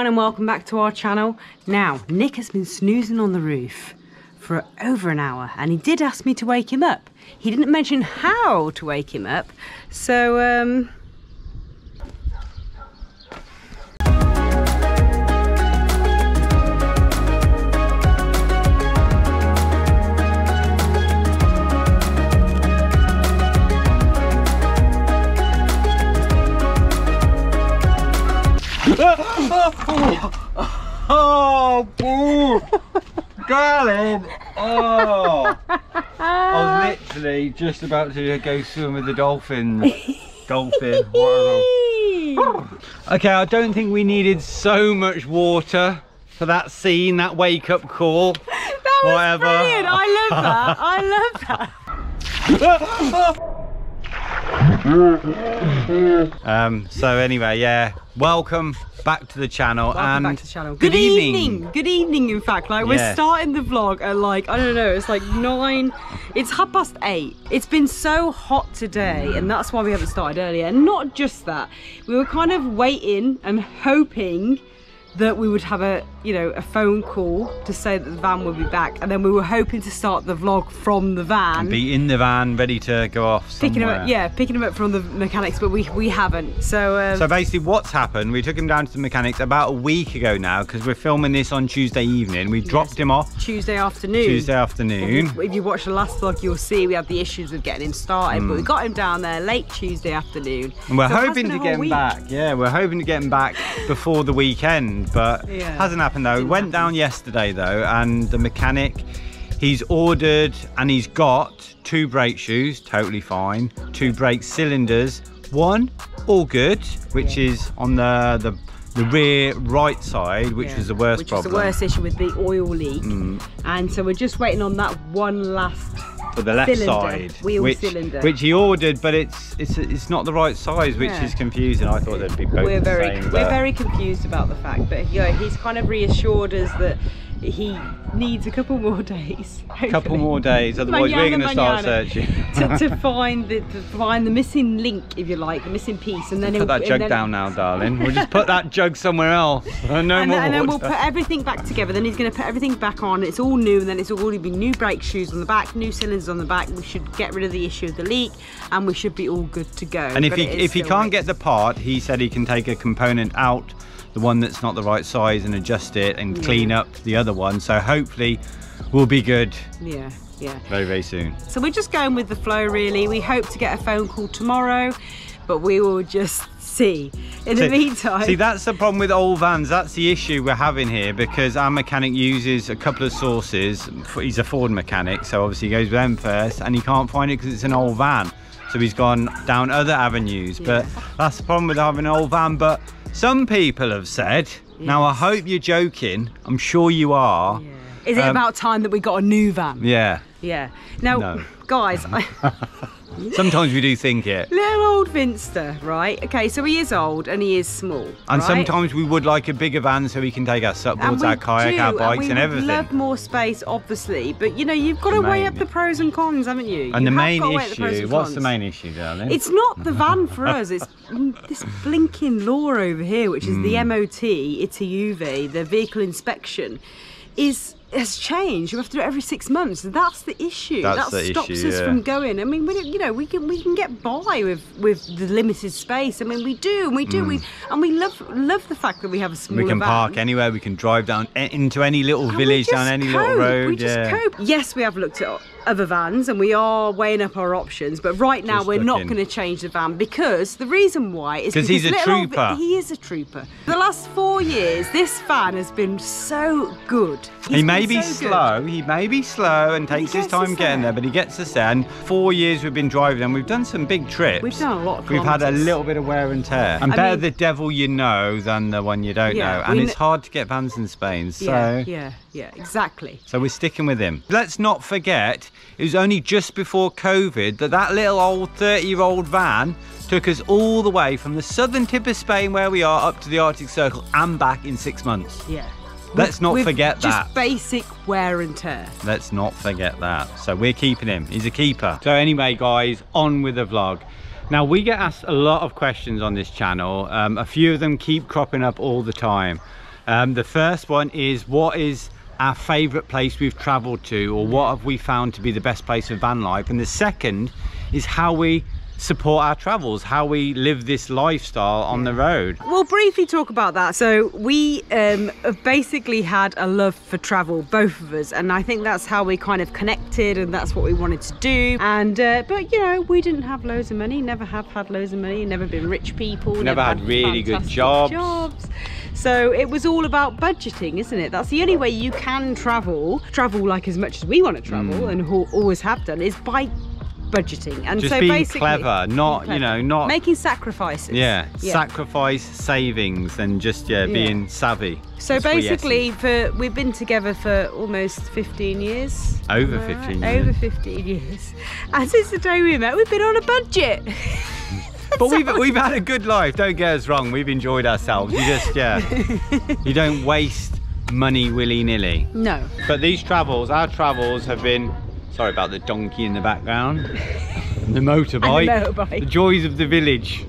everyone and welcome back to our channel. Now, Nick has been snoozing on the roof for over an hour and he did ask me to wake him up. He didn't mention how to wake him up, so Oh, darling! Oh, I was literally just about to go swim with the dolphins. Dolphin. Okay, I don't think we needed so much water for that scene, that wake-up call. That was whatever. Brilliant! I love that. I love that. So anyway, yeah, welcome back to the channel. Welcome back to the channel. Good evening. Good evening, in fact. Like, we're starting the vlog at like, I don't know, it's like 9, it's 8:30. It's been so hot today and that's why we haven't started earlier. And not just that, we were kind of waiting and hoping that we would have a, you know, a phone call to say that the van would be back, and then we were hoping to start the vlog from the van. Be in the van, ready to go off somewhere. Picking him up from the mechanics, but we haven't. So basically what's happened, we took him down to the mechanics about a week ago now, because we're filming this on Tuesday evening. We dropped him off Tuesday afternoon. If you watch the last vlog, you'll see we had the issues with getting him started, but we got him down there late Tuesday afternoon. And we're hoping to get him back. Yeah, we're hoping to get him back before the weekend, but hasn't happened though. Went down yesterday though, and the mechanic, he's ordered and he's got 2 brake shoes, totally fine, 2 brake cylinders, 1 all good, which is on the rear right side, which was the worst problem. Which is the worst issue with the oil leak. And so we're just waiting on that one last for the left cylinder, side cylinder, which he ordered, but it's not the right size, which is confusing. I thought they'd be both the same. We're very confused about the fact, but he's kind of reassured us that he needs a couple more days. A couple more days, otherwise we're going to start searching to find the missing link, if you like, the missing piece, and then put that jug down now, darling. We'll just put that jug somewhere else. And then we'll put everything back together. Then he's going to put everything back on. It's all new, and then it's all going to be new brake shoes on the back, new cylinders on the back. We should get rid of the issue of the leak, and we should be all good to go. And if he can't get the part, he said he can take a component out, the one that's not the right size, and adjust it and clean up the other one. So hopefully we'll be good. Yeah. Very, very soon. So we're just going with the flow, really. We hope to get a phone call tomorrow, but we will just see. In the meantime, see, that's the problem with old vans. That's the issue we're having here, because our mechanic uses a couple of sources. He's a Ford mechanic, so obviously he goes with them first, and he can't find it because it's an old van. So he's gone down other avenues. But that's the problem with having an old van. But some people have said, now I hope you're joking, I'm sure you are. Is it about time that we got a new van? Yeah. Now, guys, sometimes we do think it. Little old Vinster, right? Okay, so he is old and he is small. And sometimes we would like a bigger van so we can take our supboards, our kayak, our bikes and everything. We love more space, obviously, but you know, you've got to weigh up the pros and cons, haven't you? And the main issue, what's the main issue, darling? It's not the van for us, it's this blinking law over here, which is the MOT, ITUV, the vehicle inspection, has changed. You have to do it every 6 months. That's the issue. That stops us from going. I mean, we can get by with the limited space. I mean, we do. And we love the fact that we have a smaller van. We can park anywhere. We can drive down into any little village, down any little road. We just cope. Yes, we have looked at other vans and we are weighing up our options, but right now we're not going to change the van, because the reason why is because he's a trooper. He is a trooper. For the last 4 years, this van has been so good. He may be slow. He may be slow and takes his time getting there, but he gets us there. And 4 years we've been driving, and we've done some big trips. We've done a lot of kilometers. We've had a little bit of wear and tear. And better the devil you know than the one you don't know. And it's hard to get vans in Spain. So yeah, exactly. So we're sticking with him. Let's not forget, it was only just before COVID that little old 30-year-old van took us all the way from the southern tip of Spain, where we are, up to the Arctic Circle and back in 6 months. Yeah. Let's not forget that. Just basic wear and tear. Let's not forget that. So we're keeping him. He's a keeper. So anyway, guys, on with the vlog. Now, we get asked a lot of questions on this channel. A few of them keep cropping up all the time. The first one is, what is our favourite place we've travelled to, or what have we found to be the best place for van life? And the second is how we support our travels, how we live this lifestyle on the road. We'll briefly talk about that. So we have basically had a love for travel, both of us, and I think that's how we kind of connected, and that's what we wanted to do. And but you know, we didn't have loads of money, never have had loads of money, never been rich people, never had really good jobs. So it was all about budgeting, isn't it? That's the only way you can travel like as much as we want to travel and always have done, is by budgeting. And just so being basically clever, not clever. You know, not making sacrifices. Yeah, sacrifice savings and just being savvy. So basically we've been together for almost 15 years. Over 15 years. Over 15 years. And since the day we met, we've been on a budget. But we've had a good life, don't get us wrong, we've enjoyed ourselves. You just you don't waste money willy-nilly. No. But these travels, our travels have been, sorry about the donkey in the background, the motorbike, the joys of the village.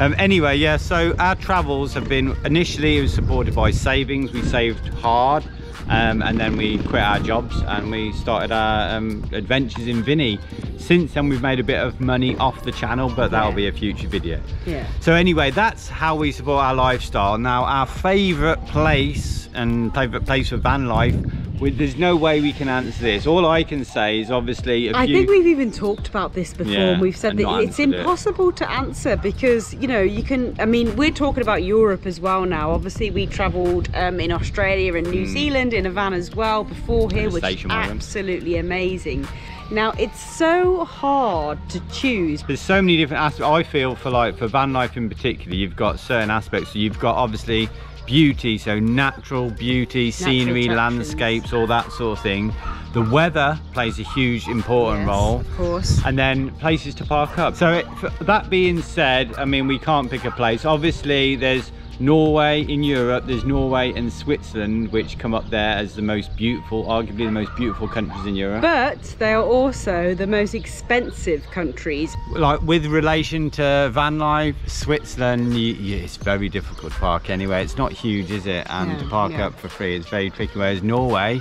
Anyway, yeah, so our travels have been, initially it was supported by savings. We saved hard, and then we quit our jobs and we started our adventures in Vinny. Since then we've made a bit of money off the channel, but that'll be a future video. Yeah. So anyway, that's how we support our lifestyle. Now, our favourite place and favourite place for van life, there's no way we can answer this. All I can say is obviously I think we've even talked about this before, and we've said that it's impossible to answer, because you know, you can, I mean, we're talking about Europe as well now. Obviously we travelled in Australia and New Zealand in a van as well before here, which is absolutely amazing. Now, it's so hard to choose. There's so many different aspects. I feel for van life in particular, you've got certain aspects. So you've got obviously beauty, so natural beauty, scenery, landscapes, all that sort of thing. The weather plays a huge important role, of course, and then places to park up. So that being said, I mean, we can't pick a place. Obviously there's Norway in Europe, there's Norway and Switzerland, which come up there as the most beautiful, arguably the most beautiful countries in Europe. But they are also the most expensive countries. Like with relation to van life, Switzerland, it's very difficult to park anyway. It's not huge, is it? And to park up for free, it's very tricky. Whereas Norway,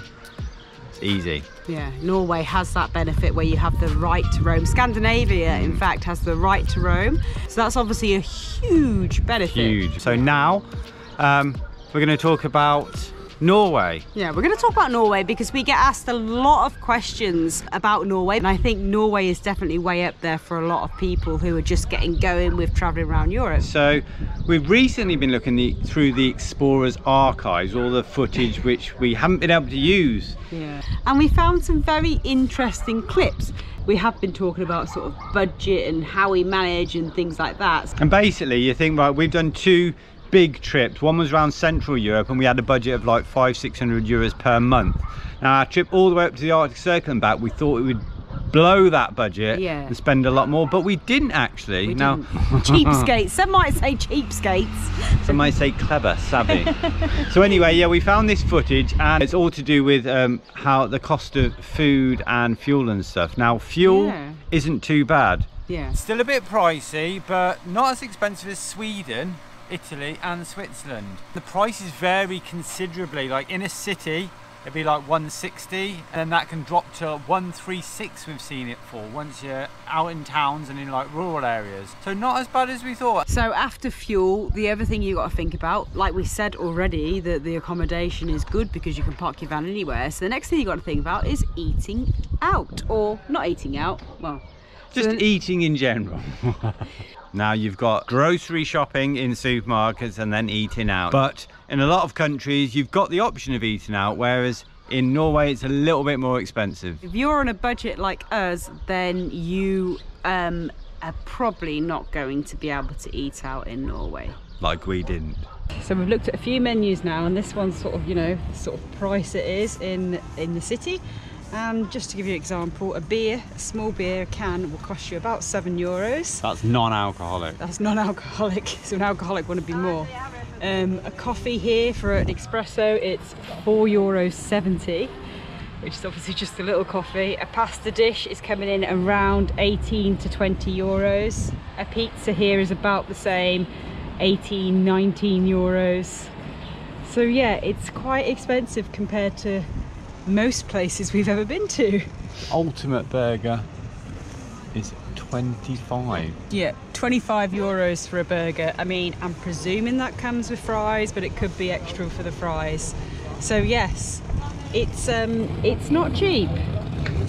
it's easy. Yeah, Norway has that benefit where you have the right to roam. Scandinavia, in fact, has the right to roam. So that's obviously a huge benefit. Huge. So now we're going to talk about Norway. Yeah, we're going to talk about Norway because we get asked a lot of questions about Norway, and I think Norway is definitely way up there for a lot of people who are just getting going with travelling around Europe. So we've recently been looking through the Explorer's archives, all the footage which we haven't been able to use. Yeah, and we found some very interesting clips. We have been talking about sort of budget and how we manage and things like that. And basically you think, right, we've done two big trips. One was around Central Europe and we had a budget of like 500–600 euros per month. Now our trip all the way up to the Arctic Circle and back, we thought we would blow that budget and spend a lot more, but we didn't actually. Now, cheapskates. Some might say cheapskates. Some might say clever, savvy. So anyway, yeah, we found this footage and it's all to do with how the cost of food and fuel and stuff. Now fuel isn't too bad. Yeah. Still a bit pricey, but not as expensive as Sweden, Italy and Switzerland. The prices vary considerably. Like in a city it'd be like 160, and then that can drop to 136 we've seen it for once you're out in towns and in like rural areas. So not as bad as we thought. So after fuel, the other thing you got to think about, like we said already, that the accommodation is good because you can park your van anywhere. So the next thing you got to think about is eating out, or not eating out, well, just eating in general. Now you've got grocery shopping in supermarkets and then eating out. But in a lot of countries you've got the option of eating out, whereas in Norway it's a little bit more expensive. If you're on a budget like us, then you are probably not going to be able to eat out in Norway. Like we didn't. So we've looked at a few menus now, and this one's sort of, you know, the sort of price it is in the city. And just to give you an example, a beer, a small beer, a can will cost you about €7. That's non-alcoholic. That's non-alcoholic, so an alcoholic wouldn't be more. A coffee here for an espresso, it's €4.70, which is obviously just a little coffee. A pasta dish is coming in around 18 to 20 euros. A pizza here is about the same, 18, 19 euros. So yeah, it's quite expensive compared to most places we've ever been to. Ultimate burger is 25. Yeah, 25 euros for a burger. I mean, I'm presuming that comes with fries, but it could be extra for the fries. So yes, it's not cheap.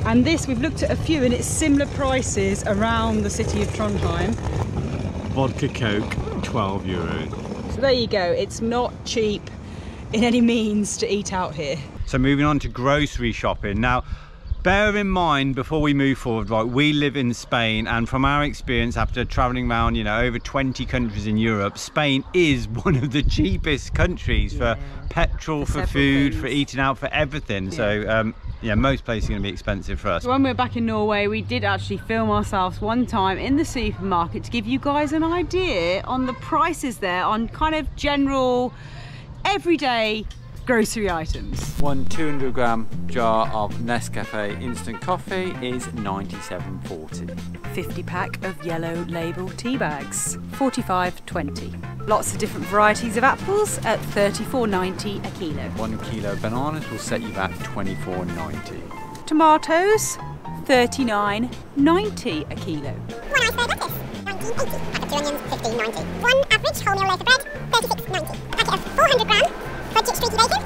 And this, we've looked at a few and it's similar prices around the city of Trondheim. Vodka Coke, 12 euros. So there you go, it's not cheap in any means to eat out here. So moving on to grocery shopping. Now, bear in mind before we move forward, right, we live in Spain, and from our experience after traveling around, you know, over 20 countries in Europe, Spain is one of the cheapest countries for petrol, for food, for eating out, for everything. So yeah, most places are going to be expensive for us. So when we were back in Norway, we did actually film ourselves one time in the supermarket to give you guys an idea on the prices there on kind of general everyday grocery items. One 200-gram jar of Nescafe instant coffee is 97.40. 50 pack of yellow label tea bags, 45.20. Lots of different varieties of apples at 34.90 a kilo. 1 kilo bananas will set you back 24.90. Tomatoes, 39.90 a kilo. 1 iceberg lettuce, 19.80. Pack of 2 onions, 15.90. 1 average wholemeal loaf of bread, 36.90. Packet of 400-gram Fudge streaky bacon,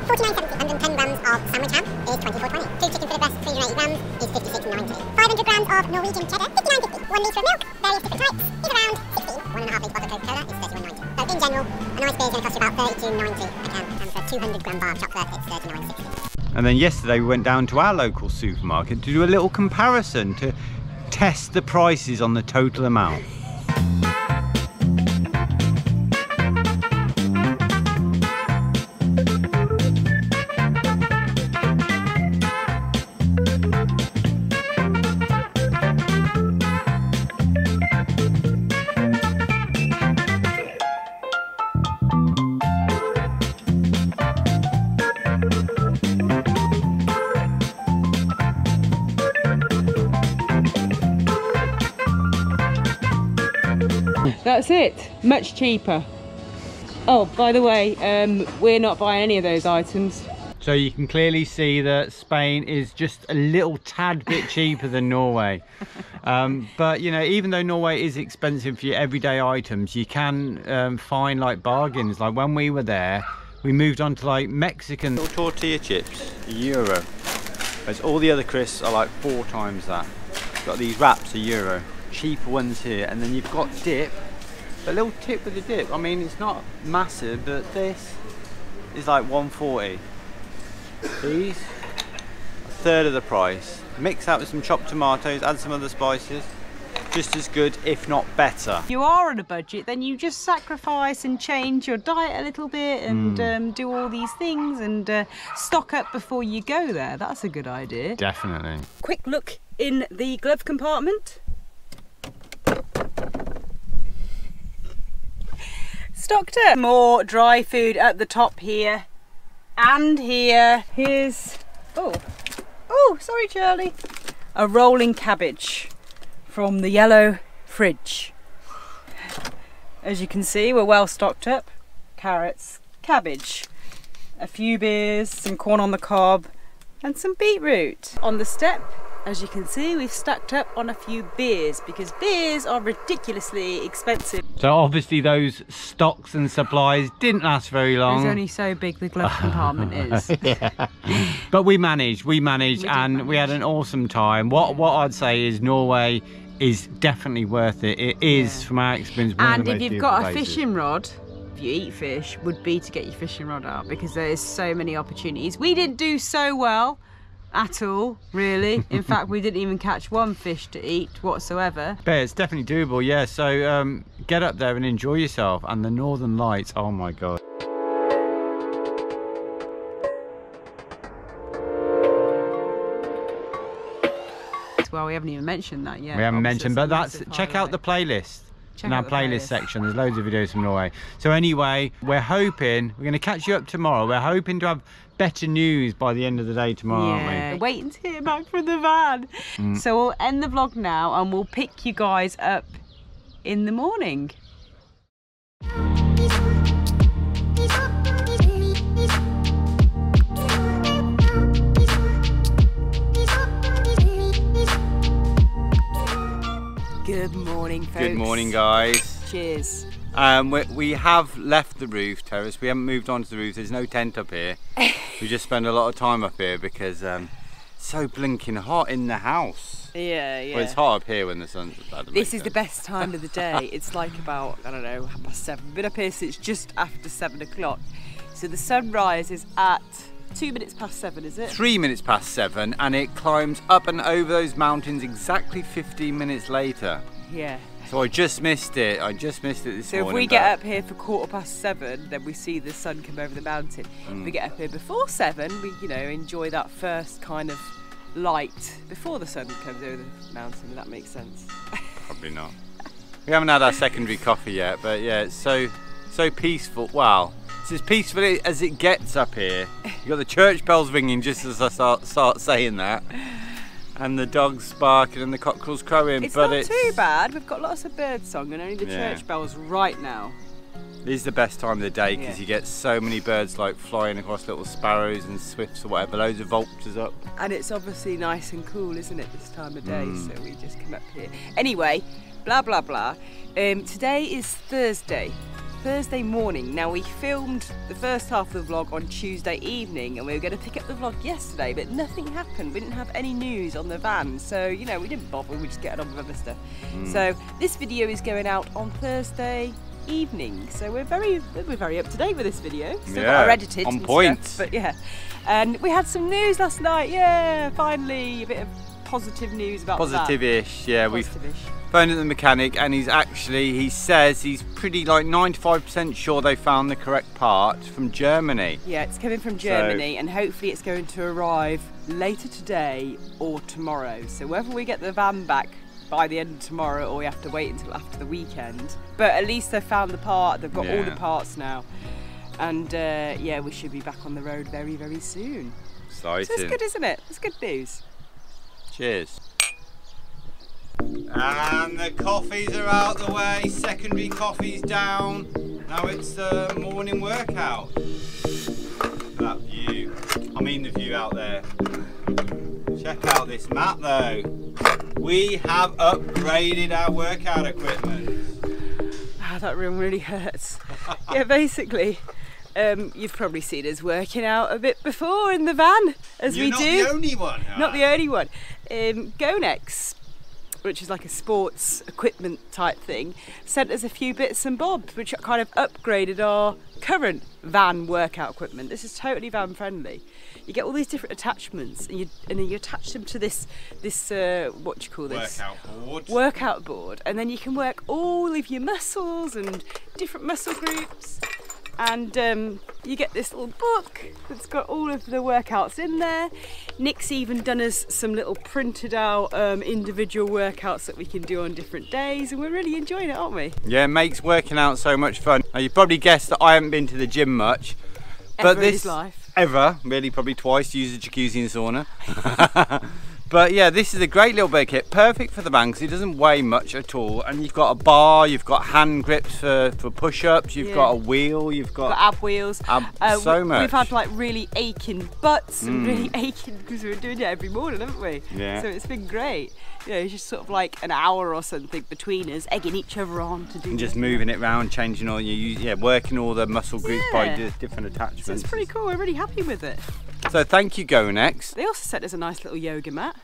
49.70. 110 grams of sandwich ham is 24.20. 2 chicken fillet breasts, 380 grams is 56.90. 500 grams of Norwegian cheddar, 59.50. 1 litre of milk, various different types, is around 16. 1.5 litre bottle of Coca-Cola is 31.90. So in general, a nice beer is going to cost you about 32.90 a can, and for a 200-gram bar of chocolate, it's 39.60. And then yesterday we went down to our local supermarket to do a little comparison to test the prices on the total amount. That's it, much cheaper. Oh, by the way, we're not buying any of those items. So you can clearly see that Spain is just a little tad bit cheaper than Norway. But you know, even though Norway is expensive for your everyday items, you can find like bargains. Like when we were there, we moved on to like Mexican tortilla chips, €1. Whereas all the other crisps are like 4 times that. Got these wraps, €1. Cheaper ones here, and then you've got dip. A little tip with the dip. I mean, it's not massive, but this is like 1.40. These, a third of the price. Mix that with some chopped tomatoes, add some other spices. Just as good, if not better. If you are on a budget, then you just sacrifice and change your diet a little bit and do all these things and stock up before you go there. That's a good idea. Definitely. Quick look in the glove compartment. Stocked up. More dry food at the top here and here. Here's, oh, sorry Charlie. A rolling cabbage from the yellow fridge. As you can see, we're well stocked up. Carrots, cabbage, a few beers, some corn on the cob and some beetroot. On the step, as you can see, we've stacked up on a few beers because beers are ridiculously expensive. So obviously those stocks and supplies didn't last very long. It's only so big the glove compartment is. Yeah. But we managed, and we had an awesome time. What I'd say is Norway is definitely worth it. It is, from our experience, one of the most if you've got a fishing rod, if you eat fish, would be to get your fishing rod out because there's so many opportunities. We didn't do so well at all, really. In fact, we didn't even catch one fish to eat whatsoever. But it's definitely doable, yeah. So get up there and enjoy yourself. And the Northern Lights, oh my god. Well, we haven't even mentioned that yet. We haven't mentioned, but that's, check out the playlist. In our playlist section, there's loads of videos from Norway. So anyway, we're going to catch you up tomorrow. We're hoping to have better news by the end of the day tomorrow, aren't we? Waiting to hear back from the van. So we'll end the vlog now and we'll pick you guys up in the morning. Good morning, folks. Good morning, guys. Cheers. We have left the roof terrace. We haven't moved on to the roof. There's no tent up here. We just spend a lot of time up here because it's so blinking hot in the house. Yeah. Well, it's hot up here when the sun's about to This is the best time of the day. It's like about, I don't know, 7:30. We've been up here since just after 7 o'clock. So the sunrise is at 2 minutes past 7, is it? 3 minutes past 7, and it climbs up and over those mountains exactly 15 minutes later. Yeah. So I just missed it. I just missed it this morning. So if we get up here for 7:15, then we see the sun come over the mountain. If we get up here before 7, we, you know, enjoy that first kind of light before the sun comes over the mountain, if that makes sense. Probably not. We haven't had our secondary coffee yet, but yeah, it's so peaceful. Wow. It's as peaceful as it gets up here. You've got the church bells ringing just as I start saying that. And the dogs barking and the cockerels crowing. It's not too bad. We've got lots of bird song and only the church bells right now. It is the best time of the day because you get so many birds like flying across, little sparrows and swifts or whatever, loads of vultures up. And it's obviously nice and cool, isn't it, this time of day? So we just come up here. Anyway, blah blah blah. Today is Thursday morning. Now, we filmed the first half of the vlog on Tuesday evening and we were going to pick up the vlog yesterday, but nothing happened. We didn't have any news on the van, so you know, we didn't bother. We just getting on with other stuff. So this video is going out on Thursday evening, so we're very up to date with this video. Still got our edited on point stuff, but yeah. And we had some news last night. Yeah, finally a bit of positive news about positive-ish. Yeah, we've positive-ish. phoned at the mechanic and he says he's pretty like 95% sure they found the correct part from Germany. Yeah, it's coming from Germany, and hopefully it's going to arrive later today or tomorrow. So whether we get the van back by the end of tomorrow or we have to wait until after the weekend, but at least they've found the part. They've got all the parts now, and yeah, we should be back on the road very, very soon. Exciting. So it's good, isn't it? It's good news. Cheers. And the coffees are out the way, secondary coffee's down. Now it's the morning workout. That view, I mean the view out there. Check out this mat though. We have upgraded our workout equipment. Ah, that room really hurts. Yeah, basically, you've probably seen us working out a bit before in the van, as we do. You're not the only one. Not the only one. Gonex, which is like a sports equipment type thing, sent us a few bits and bobs which kind of upgraded our current van workout equipment. This is totally van friendly. You get all these different attachments and then you attach them to this what do you call this? Workout board. And then you can work all of your muscles and different muscle groups. And you get this little book that's got all of the workouts in there. Nick's even done us some little printed out individual workouts that we can do on different days, and we're really enjoying it, aren't we? Yeah, it makes working out so much fun. Now, you probably guessed that I haven't been to the gym much. But in his life. Ever, really, probably twice, to use a jacuzzi and sauna. But yeah, this is a great little bit of kit, perfect for the van because it doesn't weigh much at all. And you've got a bar, you've got hand grips for push-ups, you've got a wheel, you've got ab wheels. So much. We've had like really aching butts and really aching because we're doing it every morning, haven't we? Yeah. So it's been great. You know, it's just sort of like an hour or something between us, egging each other on to do. And just moving it around, changing all working all the muscle groups by different attachments. So it's pretty cool. We're really happy with it. So thank you, Gonex. They also sent us a nice little yoga mat.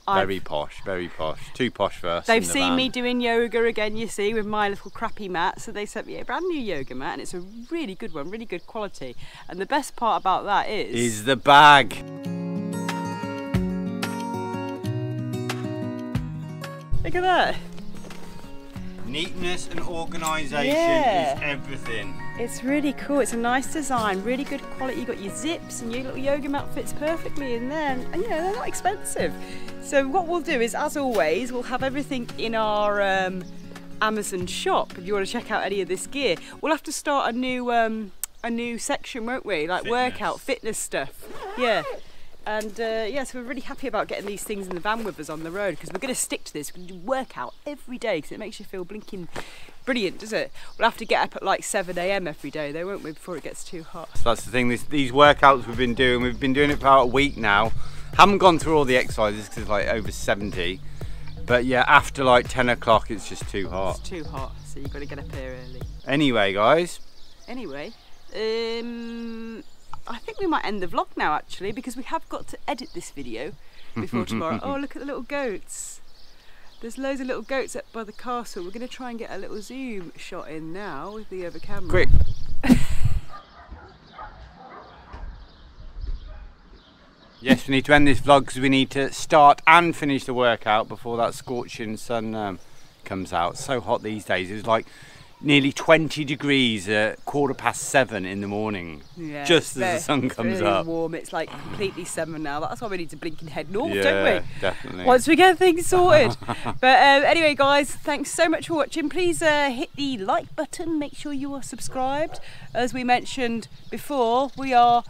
Very posh, very posh. Too posh for us. They've seen me doing yoga again, you see, with my little crappy mat, so they sent me a brand new yoga mat, and it's a really good one, really good quality. And the best part about that is the bag. Look at that. Neatness and organisation is everything. It's really cool. It's a nice design, really good quality. You've got your zips and your little yoga mat fits perfectly in there. And you know, they're not expensive. So what we'll do is, as always, we'll have everything in our Amazon shop. If you want to check out any of this gear, we'll have to start a new section, won't we? Like workout, fitness stuff. Yeah. And yeah, so we're really happy about getting these things in the van with us on the road, because we're going to stick to this. We're going to do workout every day because it makes you feel blinking brilliant, does it? We'll have to get up at like 7 AM every day though, won't we, before it gets too hot. So that's the thing, these workouts we've been doing it for about a week now. Haven't gone through all the exercises because it's like over 70. But yeah, after like 10 o'clock, it's just too hot. It's too hot, so you've got to get up here early. Anyway, guys. Anyway, I think we might end the vlog now, actually, because we have got to edit this video before tomorrow. Oh, look at the little goats. There's loads of little goats up by the castle. We're going to try and get a little zoom shot in now with the other camera. Quick. Yes, we need to end this vlog because we need to start and finish the workout before that scorching sun comes out. It's so hot these days. It's like nearly 20 degrees at 7:15 in the morning, yeah, just as the sun comes really up. Warm. It's like completely summer now. That's why we need to blink and head north, Yeah, don't we? Definitely. Once we get things sorted. But anyway, guys, thanks so much for watching. Please hit the like button. Make sure you are subscribed. As we mentioned before, we are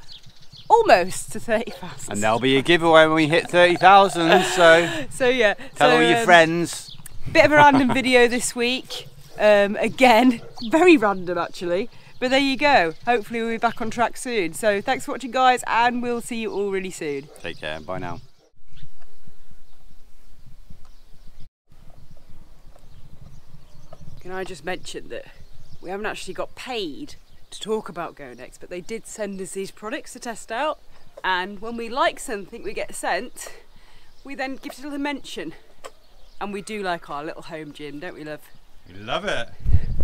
almost to 30,000. And there'll be a giveaway when we hit 30,000. So yeah. Tell all your friends. Bit of a random video this week. Again, very random actually, but there you go. Hopefully we'll be back on track soon. So thanks for watching, guys, and we'll see you all really soon. Take care. Bye now. Can I just mention that we haven't actually got paid to talk about GoNext, but they did send us these products to test out, and when we like something we get sent, we then give it a little mention. And we do like our little home gym, don't we, love? We love it.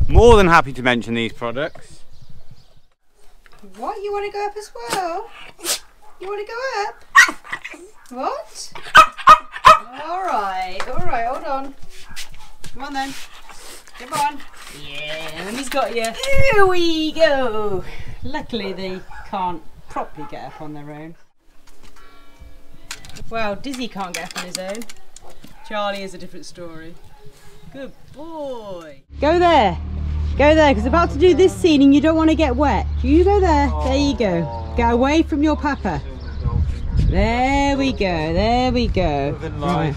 More than happy to mention these products. What? You want to go up as well? You want to go up? What? Alright, hold on. Come on then. Come on. Yeah, Mummy's got you. Here we go. Luckily they can't properly get up on their own. Well, Dizzy can't get up on his own. Charlie is a different story. Good boy. Go there, because I'm about to do this scene and you don't want to get wet. You go there, there you go. Get away from your papa. There we go, there we go. Right.